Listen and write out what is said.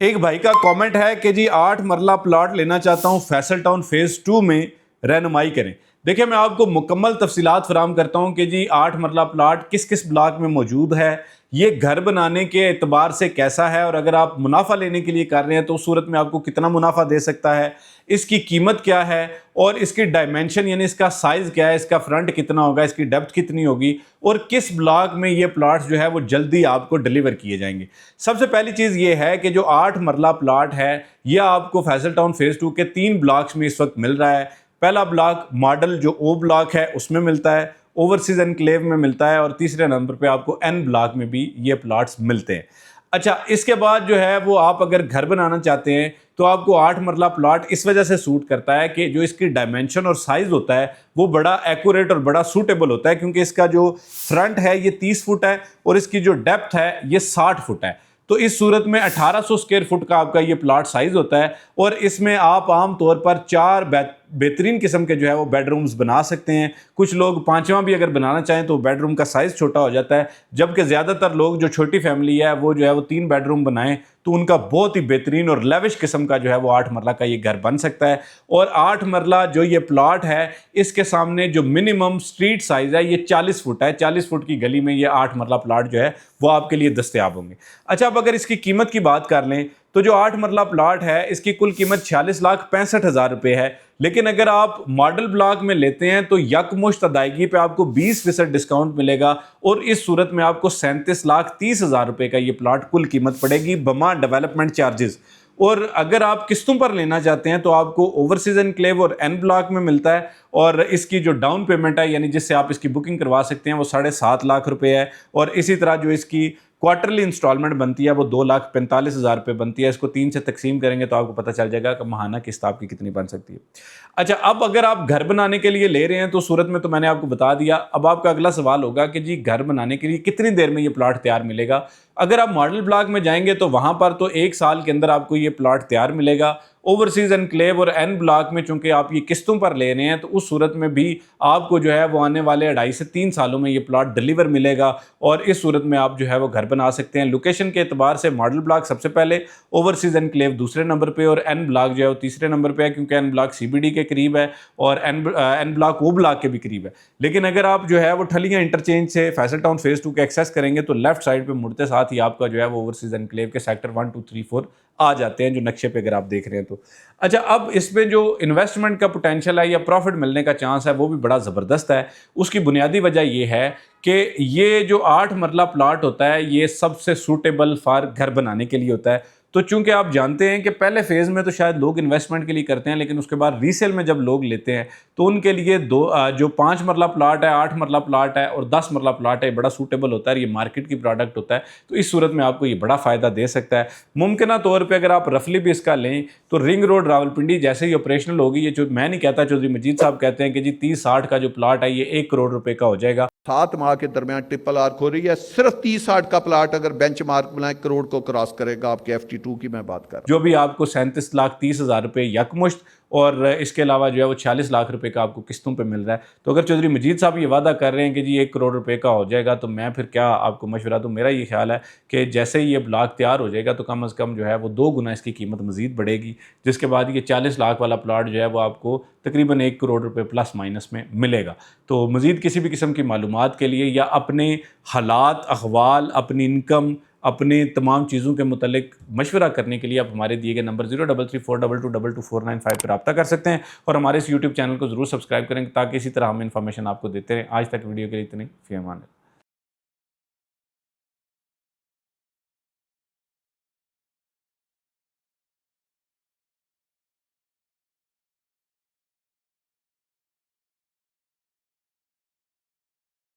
एक भाई का कमेंट है कि जी 8 मरला प्लॉट लेना चाहता हूं फैसल टाउन फेज 2 में, रहनुमाई करें। देखिए, मैं आपको मुकम्मल तफसीलात फराम करता हूं कि जी 8 मरला प्लॉट किस किस ब्लॉक में मौजूद है, ये घर बनाने के एतबार से कैसा है, और अगर आप मुनाफा लेने के लिए कर रहे हैं तो उस सूरत में आपको कितना मुनाफा दे सकता है, इसकी कीमत क्या है, और इसकी डायमेंशन यानी इसका साइज़ क्या है, इसका फ्रंट कितना होगा, इसकी डेप्थ कितनी होगी, और किस ब्लॉक में ये प्लॉट्स जो है वो जल्दी आपको डिलीवर किए जाएंगे। सबसे पहली चीज़ ये है कि जो 8 मरला प्लॉट है यह आपको फैसल टाउन फेज़ 2 के 3 ब्लॉक्स में इस वक्त मिल रहा है। पहला ब्लॉक मॉडल जो ओ ब्लॉक है उसमें मिलता है, ओवरसीज एनक्लेव में मिलता है, और तीसरे नंबर पे आपको एन ब्लॉक में भी ये प्लॉट्स मिलते हैं। अच्छा, इसके बाद जो है वो आप अगर घर बनाना चाहते हैं तो आपको 8 मरला प्लॉट इस वजह से सूट करता है कि जो इसकी डायमेंशन और साइज़ होता है वो बड़ा एक्यूरेट और बड़ा सूटेबल होता है, क्योंकि इसका जो फ्रंट है ये 30 फुट है और इसकी जो डेप्थ है ये 60 फुट है। तो इस सूरत में 1800 स्क्वायर फुट का आपका ये प्लॉट साइज होता है, और इसमें आप आम तौर पर 4 बेहतरीन किस्म के जो है वो बेडरूम्स बना सकते हैं। कुछ लोग 5वां भी अगर बनाना चाहें तो बेडरूम का साइज़ छोटा हो जाता है, जबकि ज़्यादातर लोग जो छोटी फैमिली है वो जो है वो 3 बेडरूम बनाएं तो उनका बहुत ही बेहतरीन और लेविश किस्म का जो है वो 8 मरला का ये घर बन सकता है। और 8 मरला जो ये प्लॉट है इसके सामने जो मिनिमम स्ट्रीट साइज़ है ये 40 फुट है। 40 फुट की गली में ये 8 मरला प्लॉट जो है वो आपके लिए दस्तयाब होंगे। अच्छा, अब अगर इसकी कीमत की बात कर लें तो जो 8 मरला प्लॉट है इसकी कुल कीमत 46,65,000 रुपये है, लेकिन अगर आप मॉडल ब्लॉक में लेते हैं तो यकमुश्त अदायगी पे आपको 20% डिस्काउंट मिलेगा, और इस सूरत में आपको 37,30,000 रुपये का ये प्लॉट कुल कीमत पड़ेगी बमा डेवलपमेंट चार्जेस। और अगर आप किस्तों पर लेना चाहते हैं तो आपको ओवरसीज एनक्लेव और एन ब्लॉक में मिलता है, और इसकी जो डाउन पेमेंट है यानी जिससे आप इसकी बुकिंग करवा सकते हैं वो 7.5 लाख रुपए है, और इसी तरह जो इसकी क्वार्टरली इंस्टॉलमेंट बनती है वो 2,45,000 रुपये बनती है। इसको 3 से तकसीम करेंगे तो आपको पता चल जाएगा कि माहाना किस्त आपकी कितनी बन सकती है। अच्छा, अब अगर आप घर बनाने के लिए ले रहे हैं तो सूरत में तो मैंने आपको बता दिया। अब आपका अगला सवाल होगा कि जी घर बनाने के लिए कितनी देर में ये प्लॉट तैयार मिलेगा। अगर आप मॉडल ब्लॉक में जाएंगे तो वहाँ पर तो 1 साल के अंदर आपको ये प्लॉट तैयार मिलेगा। ओवरसीज एनक्लेव और एन ब्लॉक में चूंकि आप ये किस्तों पर ले रहे हैं तो उस सूरत में भी आपको जो है वो आने वाले 2.5 से 3 सालों में ये प्लॉट डिलीवर मिलेगा, और इस सूरत में आप जो है वो घर बना सकते हैं। लोकेशन के एतबार से मॉडल ब्लॉक सबसे पहले, ओवरसीज एनक्लेव दूसरे नंबर पे, और एन ब्लॉक जो है वो तीसरे नंबर पे है, क्योंकि एन ब्लॉक CBD के करीब है और एन ब्लॉक ओ ब्लॉक के भी करीब है। लेकिन अगर आप जो है वो ठलियाँ इंटरचेंज से फैसल टाउन फेज़ 2 के एक्सेस करेंगे तो लेफ्ट साइड पर मुड़ते साथ ही आपका जो है वो ओवरसीज एनक्लेव के सेक्टर 1, 2, 3, 4 आ जाते हैं, जो नक्शे पे अगर आप देख रहे हैं तो। अच्छा, अब इसमें जो इन्वेस्टमेंट का पोटेंशियल है या प्रॉफिट मिलने का चांस है वो भी बड़ा ज़बरदस्त है। उसकी बुनियादी वजह ये है कि ये जो 8 मरला प्लॉट होता है ये सबसे सूटेबल फॉर घर बनाने के लिए होता है। तो चूंकि आप जानते हैं कि पहले फेज़ में तो शायद लोग इन्वेस्टमेंट के लिए करते हैं, लेकिन उसके बाद रीसेल में जब लोग लेते हैं तो उनके लिए जो 5 मरला प्लॉट है, 8 मरला प्लॉट है और 10 मरला प्लॉट है, बड़ा सूटेबल होता है। ये मार्केट की प्रोडक्ट होता है, तो इस सूरत में आपको ये बड़ा फ़ायदा दे सकता है। मुमकिन तौर पर अगर आप रफली भी इसका लें तो रिंग रोड रावलपिंडी जैसे ही ऑपरेशनल होगी, ये जो मैं नहीं कहता, चौधरी मजीद साहब कहते हैं कि जी 30-60 का जो प्लॉट है ये 1 करोड़ रुपए का हो जाएगा। 7 माह के दरमियान ट्रिपल आर्क हो रही है। सिर्फ 30-60 का प्लाट अगर बेंच मार्क बनाए करोड़ को क्रॉस करेगा। आपके FT2 की मैं बात कर रहा हूं, जो भी आपको 37,30,000 रुपये यकमुश्त, और इसके अलावा जो है वो 40 लाख रुपए का आपको किस्तों पे मिल रहा है। तो अगर चौधरी मजीद साहब ये वादा कर रहे हैं कि जी 1 करोड़ रुपए का हो जाएगा, तो मैं फिर क्या आपको मशवरा दूँ। मेरा ये ख्याल है कि जैसे ही ये ब्लॉक तैयार हो जाएगा तो कम अज़ कम जो है वो 2 गुना इसकी कीमत मज़ीद बढ़ेगी, जिसके बाद ये 40 लाख वाला प्लॉट जो है वो आपको तकरीबन 1 करोड़ रुपए प्लस माइनस में मिलेगा। तो मज़ीद किसी भी किस्म की मालूमात के लिए या अपने हालात, अहवाल, अपनी इनकम, अपने तमाम चीज़ों के मुतल्लिक मशवरा करने के लिए आप हमारे दिए गए नंबर 033422222495 पर रब्ता कर सकते हैं, और हमारे इस YouTube चैनल को ज़रूर सब्सक्राइब करें ताकि इसी तरह हम इन्फॉर्मेशन आपको देते रहें। आज तक वीडियो के लिए इतनी, फ़ी अमान।